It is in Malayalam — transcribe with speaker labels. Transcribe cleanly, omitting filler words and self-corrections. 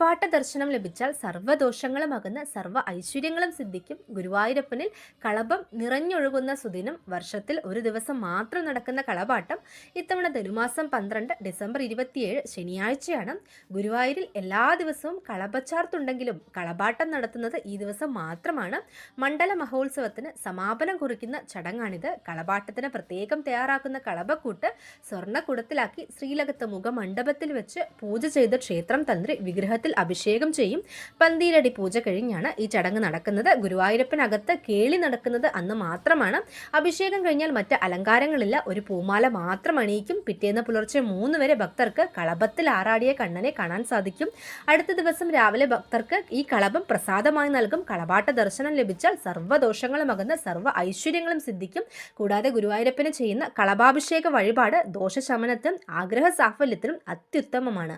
Speaker 1: കളഭാട്ട ദർശനം ലഭിച്ചാൽ സർവ്വദോഷങ്ങളും അകന്ന് സർവ്വ ഐശ്വര്യങ്ങളും സിദ്ധിക്കും. ഗുരുവായൂരപ്പനിൽ കളഭം നിറഞ്ഞൊഴുകുന്ന സുദിനം. വർഷത്തിൽ ഒരു ദിവസം മാത്രം നടക്കുന്ന കളഭാട്ടം ഇത്തവണ ധനുമാസം 12 ഡിസംബർ 27 ശനിയാഴ്ചയാണ്. ഗുരുവായൂരിൽ എല്ലാ ദിവസവും കളഭച്ചാർത്തുണ്ടെങ്കിലും കളഭാട്ടം നടത്തുന്നത് ഈ ദിവസം മാത്രമാണ്. മണ്ഡല മഹോത്സവത്തിന് സമാപനം കുറിക്കുന്ന ചടങ്ങാണിത്. കളഭാട്ടത്തിന് പ്രത്യേകം തയ്യാറാക്കുന്ന കളഭക്കൂട്ട് സ്വർണ്ണക്കുടത്തിലാക്കി ശ്രീലകത്ത് മുഖമണ്ഡപത്തിൽ വെച്ച് പൂജ ചെയ്ത ക്ഷേത്രം തന്ത്രി വിഗ്രഹത്തിൽ അഭിഷേകം ചെയ്യും. പന്തീരടി പൂജ കഴിഞ്ഞാണ് ഈ ചടങ്ങ് നടക്കുന്നത്. ഗുരുവായൂരപ്പനകത്ത് കേളി നടക്കുന്നത് അന്ന് മാത്രമാണ്. അഭിഷേകം കഴിഞ്ഞാൽ മറ്റ് അലങ്കാരങ്ങളില്ല. ഒരു പൂമാല മാത്രം അണിയിക്കും. പിറ്റേന്ന് പുലർച്ചെ 3 വരെ ഭക്തർക്ക് കളഭത്തിൽ ആറാടിയ കണ്ണനെ കാണാൻ സാധിക്കും. അടുത്ത ദിവസം രാവിലെ ഭക്തർക്ക് ഈ കളഭം പ്രസാദമായി നൽകും. കളഭാട്ട ദർശനം ലഭിച്ചാൽ സർവ്വദോഷങ്ങളും അകന്ന് സർവ്വ ഐശ്വര്യങ്ങളും സിദ്ധിക്കും. കൂടാതെ ഗുരുവായൂരപ്പന് ചെയ്യുന്ന കളഭാഭിഷേക വഴിപാട് ദോഷശമനത്തിനും ആഗ്രഹ സാഫല്യത്തിനും അത്യുത്തമമാണ്.